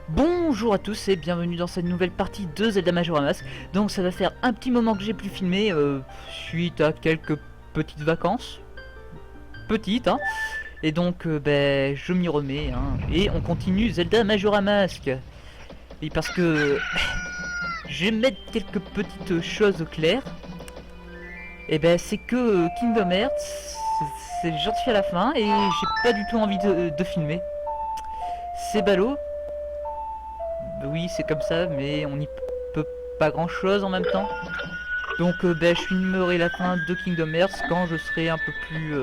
Bonjour à tous et bienvenue dans cette nouvelle partie de Zelda Majora's Mask. Donc ça va faire un petit moment que j'ai plus filmé suite à quelques petites vacances. Petites hein. Et donc je m'y remets hein. Et on continue Zelda Majora's Mask. Et parce que je vais mettre quelques petites choses au clair. Et c'est que Kingdom Hearts, c'est gentil à la fin et j'ai pas du tout envie de filmer. C'est ballot. Oui, c'est comme ça, mais on n'y peut pas grand chose en même temps. Donc je filmerai la fin de Kingdom Hearts quand je serai un peu plus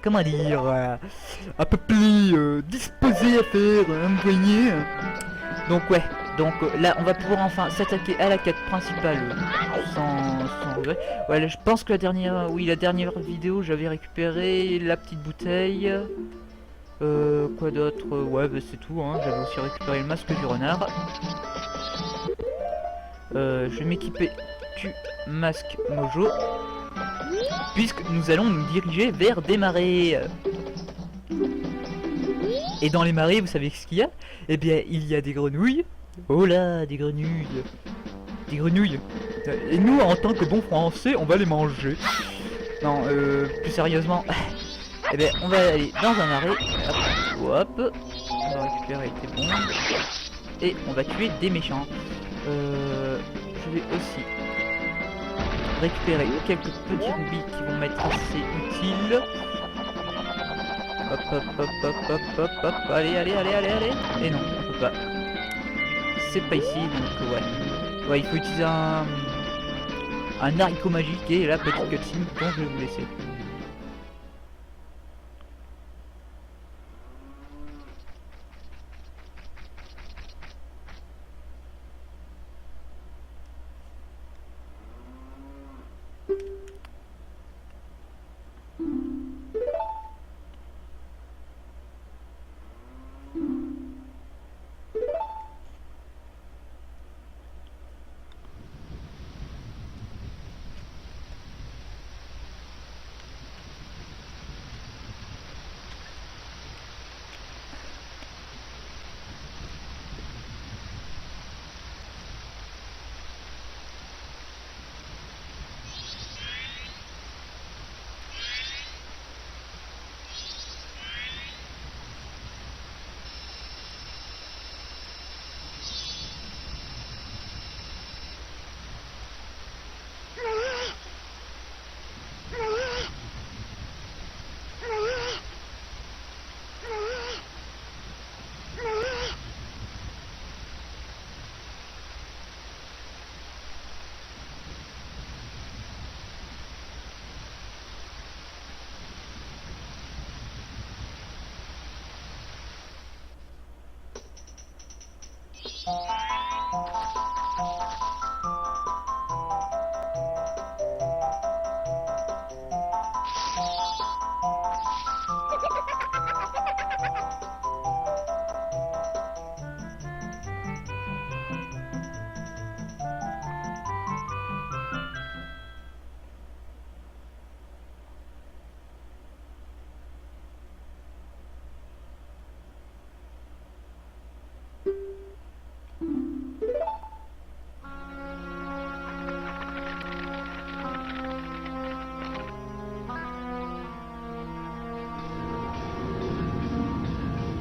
comment dire, un peu plus disposé à faire un voyez. Donc ouais, là on va pouvoir enfin s'attaquer à la quête principale sans regret. Ouais, là, je pense que la dernière vidéo j'avais récupéré la petite bouteille. Quoi d'autre? Ouais, c'est tout, hein. J'avais aussi récupéré le masque du renard. Je vais m'équiper du masque Mojo. Puisque nous allons nous diriger vers des marais. Et dans les marais, vous savez ce qu'il y a? Eh bien, il y a des grenouilles. Oh là, des grenouilles. Des grenouilles. Et nous, en tant que bons français, on va les manger. Non, plus sérieusement... Eh bien, on va aller dans un marais. Hop, on va récupérer des bombes. Et on va tuer des méchants. Je vais aussi récupérer quelques petits rubis qui vont m'être assez utiles. Hop, hop, hop, hop, hop, hop, hop. Allez. Et non, on peut pas. C'est pas ici, donc ouais. Ouais, il faut utiliser un haricot magique et la petite cutscene dont je vais vous laisser.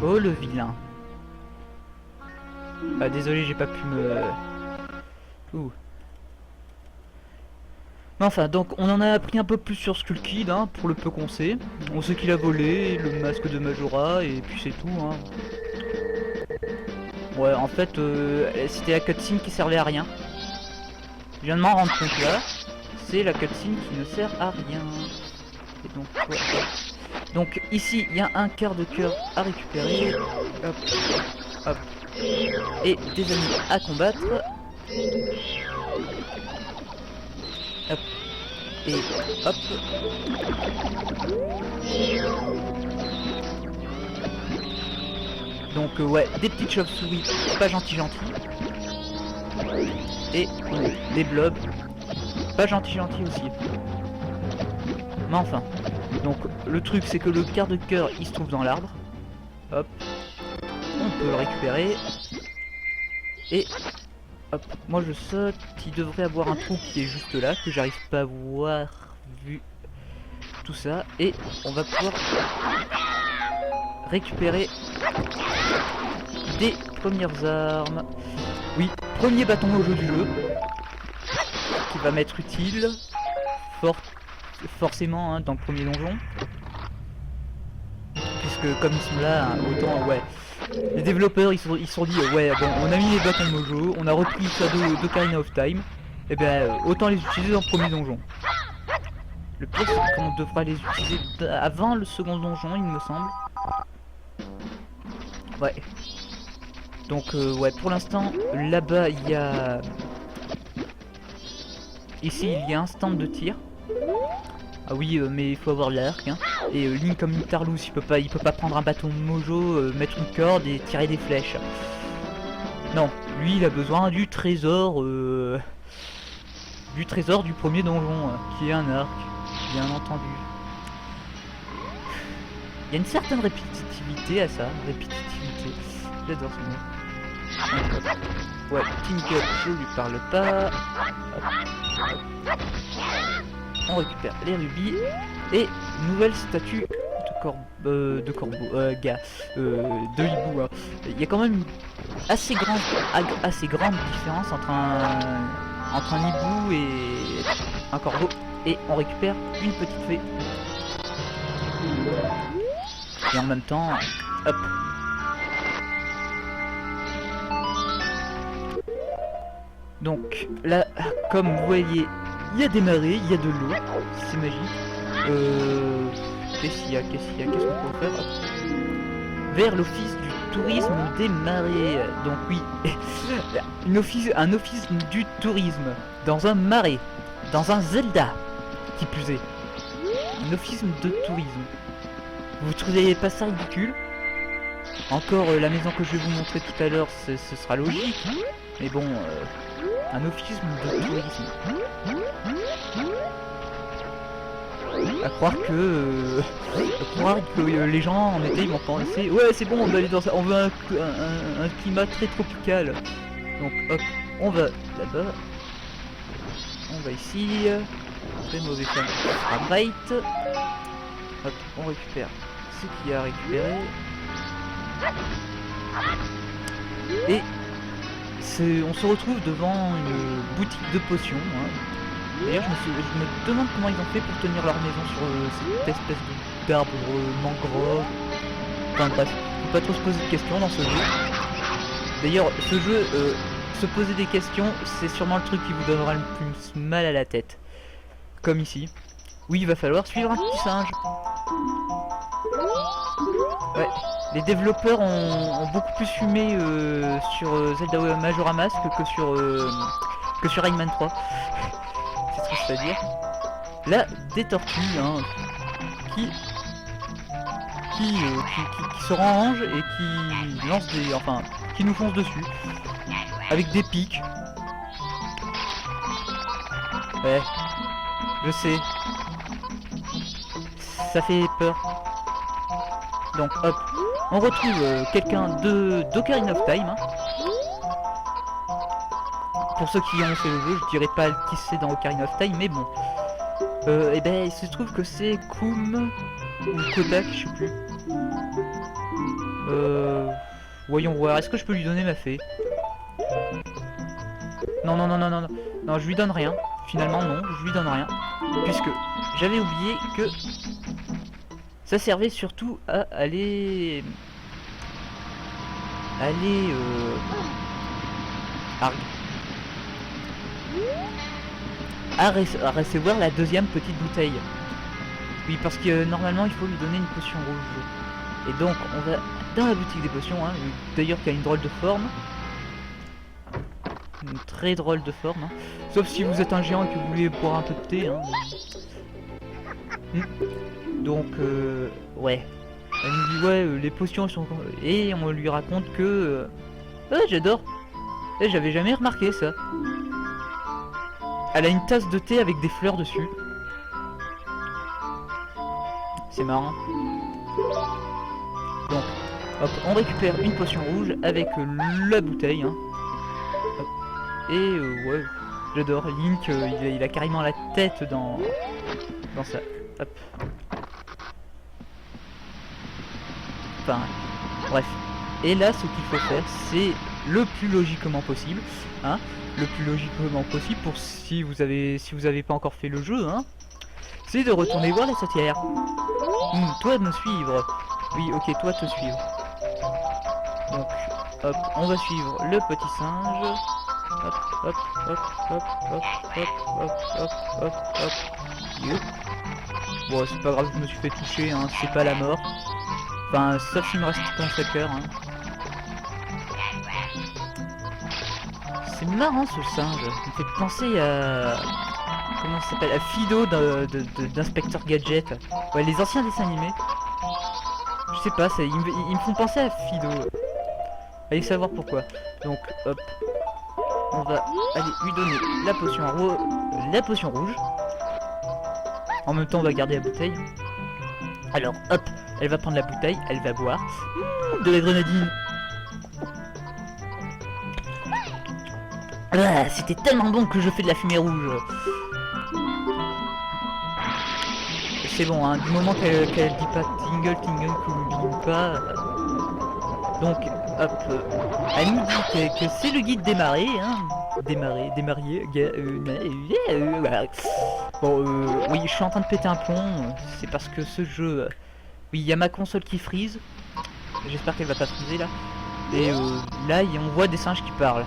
Oh le vilain. Ah désolé, j'ai pas pu me... Ouh. Mais enfin, donc on en a appris un peu plus sur Skull Kid, hein, pour le peu qu'on sait. On sait qu'il a volé le masque de Majora et puis c'est tout, hein. Ouais, en fait, c'était la cutscene qui servait à rien. Je viens de m'en rendre compte là. C'est la cutscene qui ne sert à rien. Et donc, ouais. Donc ici, il y a un quart de cœur à récupérer. Hop, hop. Et des ennemis à combattre. Hop. Et hop. Donc ouais, des petites chauves-souris pas gentil. Et des blobs pas gentil aussi. Mais enfin. Donc le truc c'est que le quart de cœur il se trouve dans l'arbre. Hop. On peut le récupérer. Et hop, moi je saute. Il devrait avoir un trou qui est juste là, que j'arrive pas à voir vu tout ça. Et on va pouvoir récupérer des premières armes. Oui, premier bâton au jeu du jeu. Qui va m'être utile. Forcément hein, dans le premier donjon. Puisque comme ils sont là, hein, autant ouais. Les développeurs ils se sont dit ouais bon on a mis les bâtons mojo, on a repris ça d'Ocarina of Time, et ben autant les utiliser dans le premier donjon. Le pire c'est qu'on devra les utiliser avant le second donjon il me semble. Ouais. Donc ouais pour l'instant là-bas il y a... Ici il y a un stand de tir. Ah oui mais il faut avoir l'arc hein. Et Link comme une tarlouse, il peut pas prendre un bâton mojo, mettre une corde et tirer des flèches. Non, lui il a besoin du trésor du premier donjon, qui est un arc, bien entendu. Il y a une certaine répétitivité à ça, répétitivité. J'adore ce mot. Ouais, Tinker, je lui parle pas. Hop. On récupère les rubis et nouvelle statue de hibou. Hein. Il y a quand même une assez grande différence entre un hibou et un corbeau. Et on récupère une petite fée. Et en même temps, hop. Donc là, comme vous voyez, il y a des marées, il y a de l'eau, c'est magique. Qu'est-ce qu'il y a, qu'est-ce qu'on peut faire? Vers l'office du tourisme des marais. Donc oui, un office du tourisme dans un marais, dans un Zelda, qui plus est. Un office de tourisme. Vous trouvez pas ça ridicule? Encore la maison que je vais vous montrer tout à l'heure, ce sera logique. Mais bon, un office de tourisme. À croire que les gens en été ils vont penser ouais c'est bon on va aller dans ça, on veut un climat très tropical. Donc hop, on va là-bas. On va ici. Très mauvais framerate. Hop, on récupère ce qu'il y a à récupérer. Et on se retrouve devant une boutique de potions. Hein. D'ailleurs, je me demande comment ils ont fait pour tenir leur maison sur cette espèce d'arbre mangrove. Enfin bref, faut pas trop se poser de questions dans ce jeu. D'ailleurs, ce jeu, se poser des questions, c'est sûrement le truc qui vous donnera le plus mal à la tête. Comme ici. Oui, il va falloir suivre un petit singe. Ouais. Les développeurs ont beaucoup plus fumé sur Zelda Majora Mask que sur Rayman 3. C'est triste à dire. Là, des tortues hein, qui se rangent et qui lancent des... Enfin, qui nous foncent dessus. Avec des pics. Ouais, je sais. Ça fait peur. Donc hop, on retrouve quelqu'un d'Ocarina of Time. Hein. Pour ceux qui ont fait le jeu, je dirais pas qui c'est dans Ocarina of Time, mais bon. Et ben il se trouve que c'est Koum ou Kodak, je sais plus. Voyons voir, est-ce que je peux lui donner ma fée? Non, non, non, non, non, non, non, je lui donne rien. Finalement non, je lui donne rien. Puisque j'avais oublié que ça servait surtout à aller à recevoir la deuxième petite bouteille. Oui, parce que normalement il faut lui donner une potion rouge. Et donc on va dans la boutique des potions, hein, d'ailleurs qui a une drôle de forme. Une très drôle de forme. Hein. Sauf si vous êtes un géant et que vous voulez boire un peu de thé. Hein. Donc ouais. Elle nous dit ouais les potions sont... Et on lui raconte que... Ouais j'adore. J'avais jamais remarqué ça. Elle a une tasse de thé avec des fleurs dessus. c'est marrant. Donc, hop, on récupère une potion rouge avec la bouteille. Hein. Hop. Et ouais, j'adore. Link, il a carrément la tête dans ça. Hop. Enfin, bref. Et là, ce qu'il faut faire, c'est le plus logiquement possible. Hein, le plus logiquement possible pour si vous avez pas encore fait le jeu, hein, c'est de retourner voir la sorcière. Toi de me suivre. Oui, ok, toi te suivre. Donc, hop, on va suivre le petit singe. Hop, hop, hop, hop, hop, hop, hop, hop, hop, hop. Yep. Bon, c'est pas grave, je me suis fait toucher, hein, c'est pas la mort. Enfin, sauf s'il me reste un cœur, hein. C'est marrant ce singe, il me fait penser à... Comment ça s'appelle? À Fido d'Inspecteur Gadget. Ouais, les anciens dessins animés. Je sais pas, ils me font penser à Fido. Allez savoir pourquoi. Donc, hop. On va aller lui donner la potion rouge. En même temps, on va garder la bouteille. Alors, hop, elle va prendre la bouteille, elle va boire. De la grenadine. Ah, c'était tellement bon que je fais de la fumée rouge. C'est bon, hein, du moment qu'elle dit pas tingle, que n'oublie pas. Donc, hop, elle nous dit que c'est le guide démarrer, hein. Démarrer, voilà. Bon, oui, je suis en train de péter un plomb. C'est parce que ce jeu... oui, il y a ma console qui freeze. J'espère qu'elle va pas freezer là. Et là, on voit des singes qui parlent.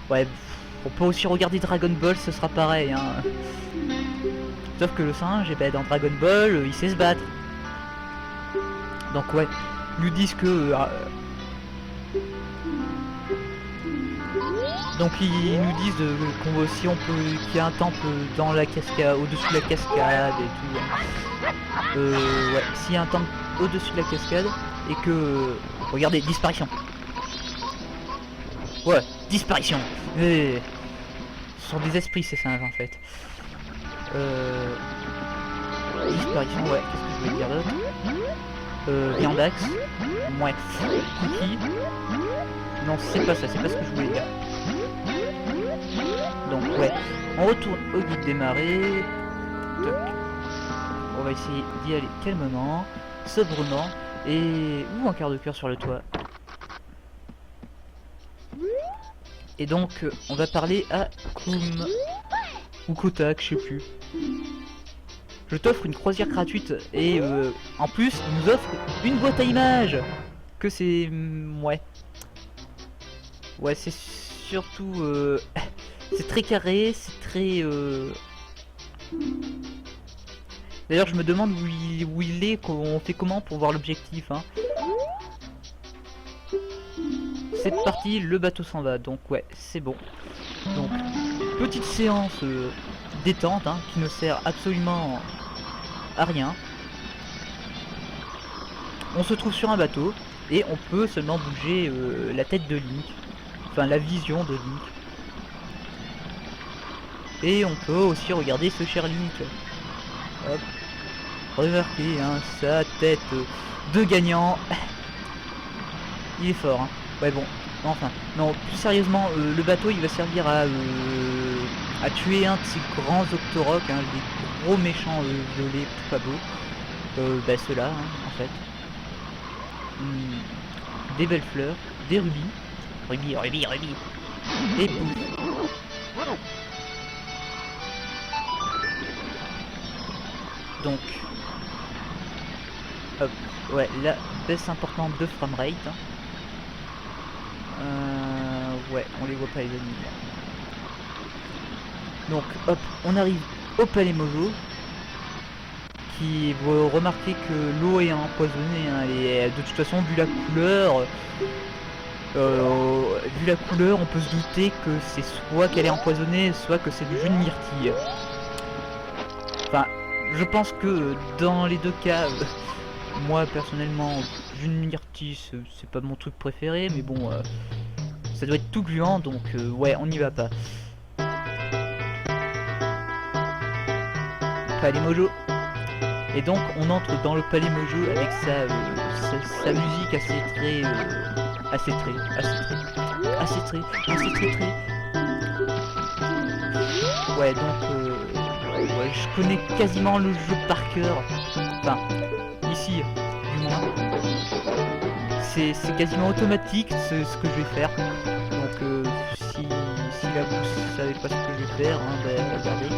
Ouais, on peut aussi regarder Dragon Ball, ce sera pareil, hein. Sauf que le singe, eh ben, dans Dragon Ball, il sait se battre. Donc ouais, ils nous disent que... donc ils nous disent qu'on si on peut qu'il y a un temple dans la cascade, au-dessus de la cascade et tout. Hein. Ouais, s'il y a un temple au-dessus de la cascade et que... regardez, disparition. Ouais, disparition. Et... ce sont des esprits ces singes en fait. Disparition, ouais, qu'est-ce que je voulais dire d'autre? Viandax. Ouais. Cookie. Non, c'est pas ça, c'est pas ce que je voulais dire. Donc, ouais, on retourne au guide des marées. Toc. On va essayer d'y aller calmement, sobrement. Et... ouh, un quart de cœur sur le toit. Et donc, on va parler à Koum. Ou Kotak, je sais plus. Je t'offre une croisière gratuite et en plus, il nous offre une boîte à images. Que c'est... ouais. Ouais, c'est surtout... c'est très carré, c'est très... D'ailleurs, je me demande où il est, on fait comment pour voir l'objectif, hein. C'est parti, le bateau s'en va, donc ouais, c'est bon. Donc, petite séance détente, hein, qui ne sert absolument à rien. On se trouve sur un bateau, et on peut seulement bouger la tête de Link. Enfin, la vision de Link. Et on peut aussi regarder ce cher Link. Hop. Remarquez, hein, sa tête de gagnant. Il est fort, hein. Ouais, bon. Enfin, non, plus sérieusement, le bateau il va servir à tuer un de ces grands octoroks, hein, des gros méchants violets, tout pas beaux. Bah ceux-là, hein, en fait. Des belles fleurs, des rubis. Rubis. Et pouf. Donc, hop, ouais, la baisse importante de framerate. Hein. Ouais, on les voit pas les ennemis. Donc, hop, on arrive au Palais Mojo. Qui vous remarquez que l'eau est empoisonnée. Hein, et de toute façon, vu la couleur, on peut se douter que c'est soit qu'elle est empoisonnée, soit que c'est du jus de myrtille. Enfin, je pense que dans les deux cas, moi personnellement, jus de myrtille, c'est pas mon truc préféré, mais bon, ça doit être tout gluant, donc ouais, on n'y va pas. Palais Mojo. Et donc on entre dans le palais Mojo avec sa musique assez très ouais, donc ouais, je connais quasiment le jeu par cœur, enfin ici du moins c'est quasiment automatique ce que je vais faire. Donc si là vous savez pas ce que je vais faire, hein, ben regardez.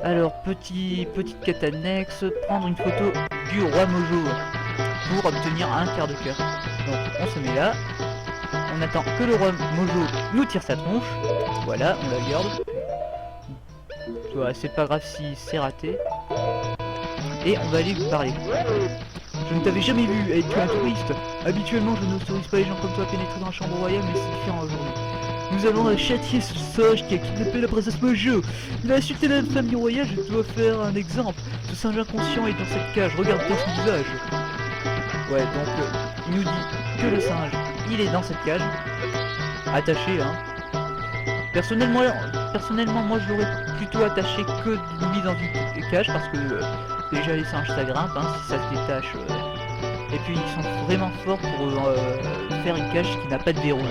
Alors petite quête annexe, prendre une photo du roi Mojo pour obtenir un quart de cœur. Donc on se met là, on attend que le roi Mojo nous tire sa tronche, voilà, on la garde. Ouais, c'est pas grave si c'est raté. Et on va aller lui parler. Je ne t'avais jamais vu, et tu es un touriste. Habituellement je n'autorise pas les gens comme toi à pénétrer dans la chambre royale, mais c'est différent aujourd'hui. Nous allons châtier ce singe qui a kidnappé la princesse Mojo. Il a insulté la famille royale, je dois faire un exemple. Ce singe inconscient est dans cette cage, regarde-toi son visage. Ouais, donc il nous dit que le singe, il est dans cette cage. Attaché, hein. Personnellement moi je l'aurais plutôt attaché que mis dans une cage, parce que déjà les singes ça grimpe, hein, si ça se détache. Et puis ils sont vraiment forts pour faire une cage qui n'a pas de verrou.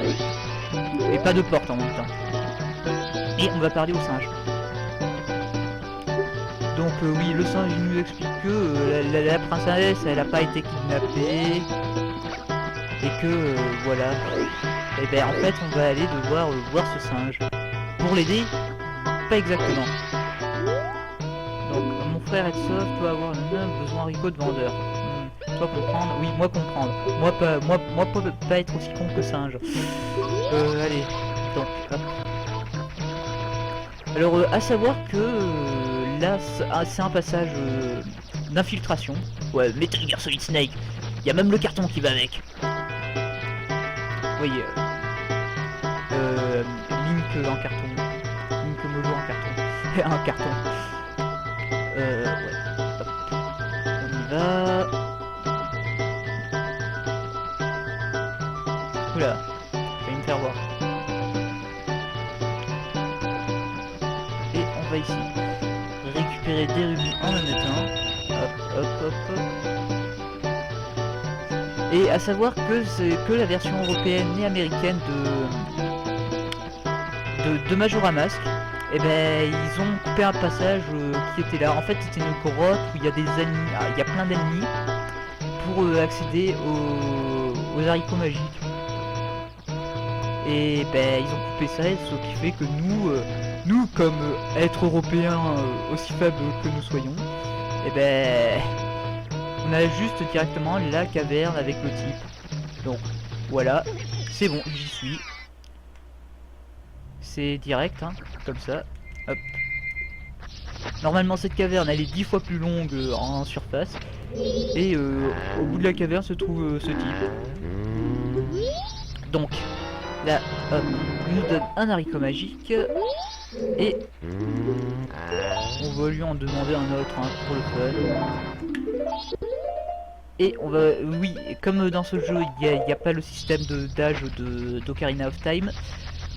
Et pas de porte en même temps. Et on va parler au singe. Donc oui, le singe il nous explique que la princesse elle a pas été kidnappée. Et que voilà. Et ben en fait on va aller devoir voir ce singe. Pour l'aider, pas exactement. Donc mon frère est sauf, toi avoir un besoin haricot de vendeur. Toi comprendre, oui moi comprendre. Moi pas être aussi con que singe. Allez, donc hop. Alors à savoir que là c'est un passage d'infiltration. Ouais, Metal Gear Solid Snake. Il y a même le carton qui va avec. Oui, Link en carton. Link Mojo en carton. Un carton. Ouais. Hop. On y va. Oula, je vais me faire voir. Et on va ici récupérer des rubis en même temps. Hop, hop, hop, hop. Et à savoir que c'est que la version européenne et américaine de Majora Mask, et ben ils ont coupé un passage qui était là. En fait c'était une grotte où il y a des ennemis, il y a plein d'ennemis pour accéder aux haricots magiques. Et ben ils ont coupé ça, ce qui fait que nous comme êtres européens aussi faibles que nous soyons, et ben on a juste directement la caverne avec le type. Donc voilà, c'est bon, j'y suis. C'est direct, hein, comme ça. Hop. Normalement cette caverne elle est 10 fois plus longue en surface. Et au bout de la caverne se trouve ce type. Donc là, hop, il nous donne un haricot magique. Et on va lui en demander un autre, hein, pour le fun. Et on va, oui, comme dans ce jeu il n'y a pas le système d'âge d'Ocarina of Time,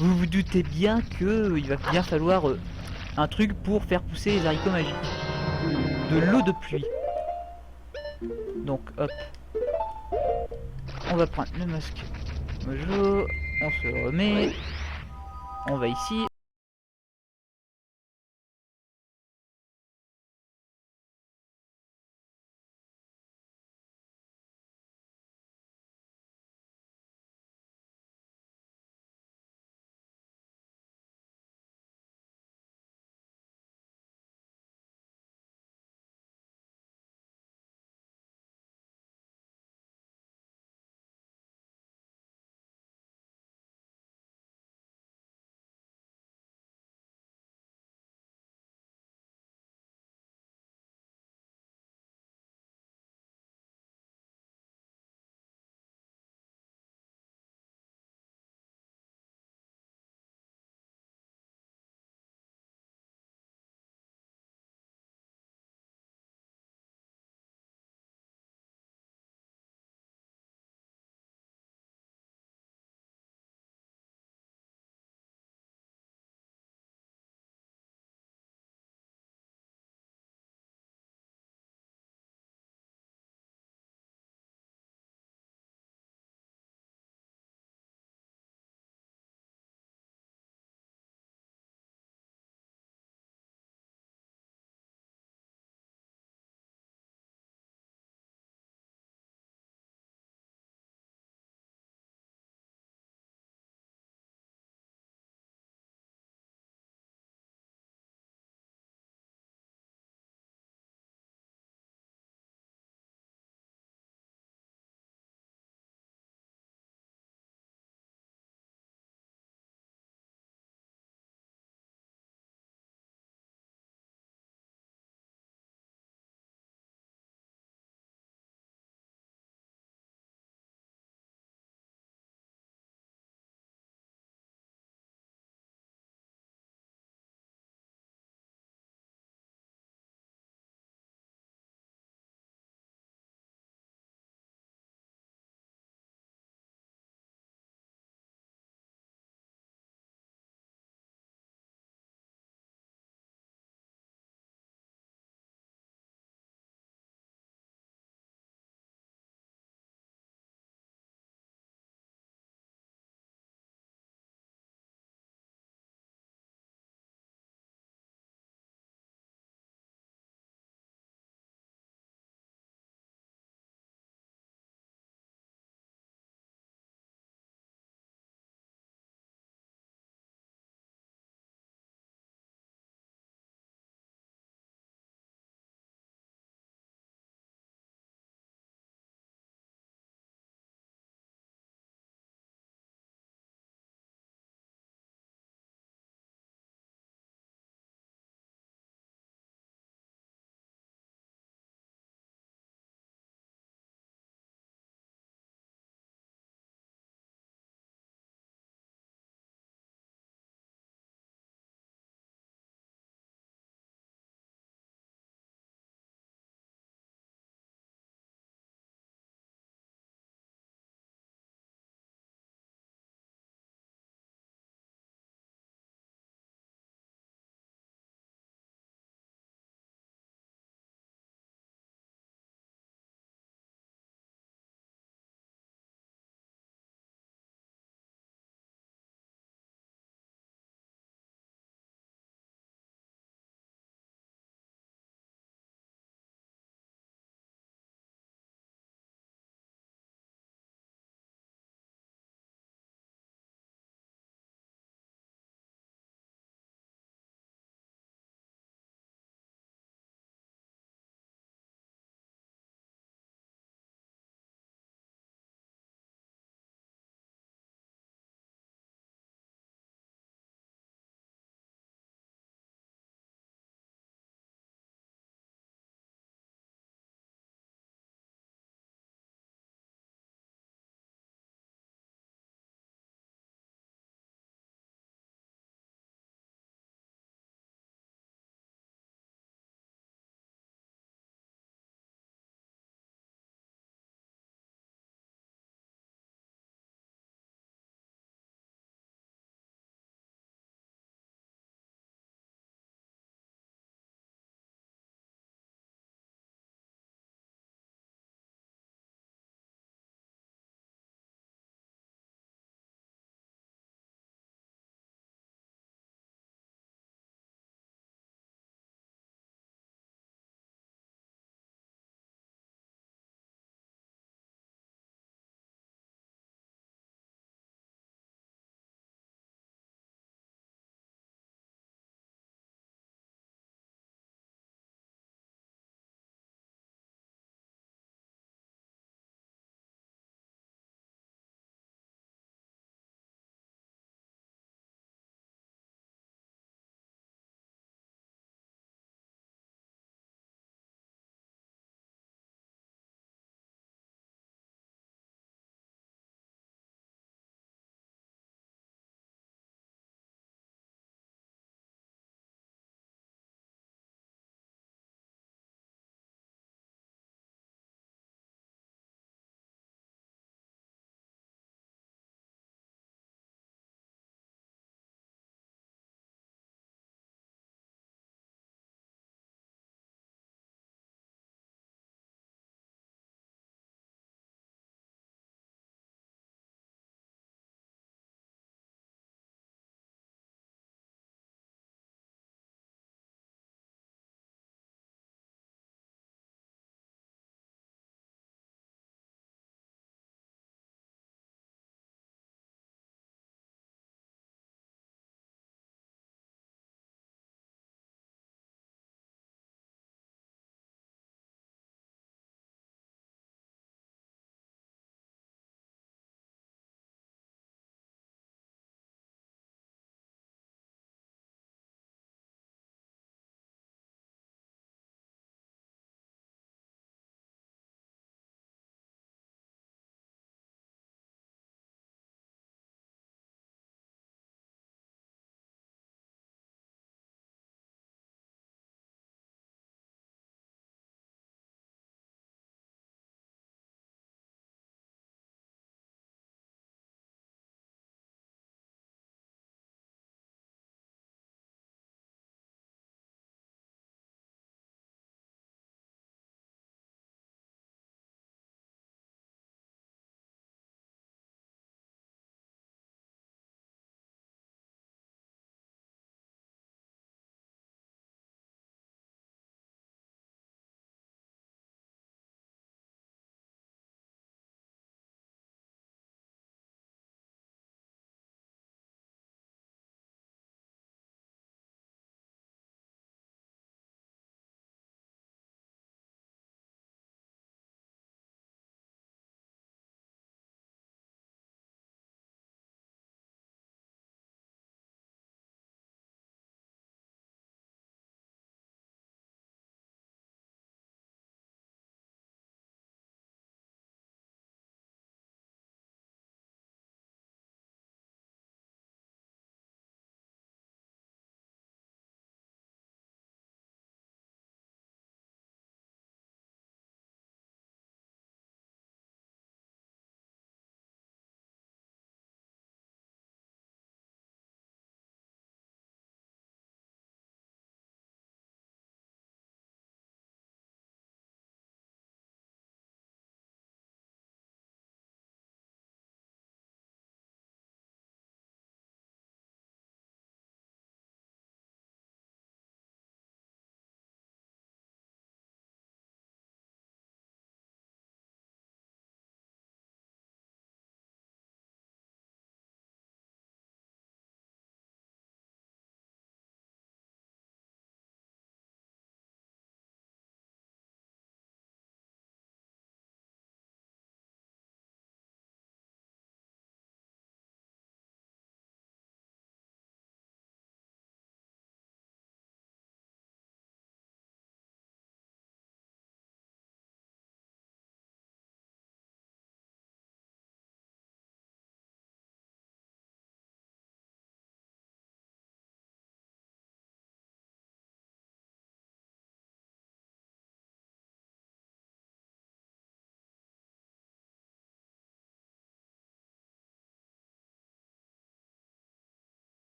vous vous doutez bien que il va bien falloir un truc pour faire pousser les haricots magiques. De l'eau de pluie. Donc hop. On va prendre le masque Mojo, on se remet. On va ici.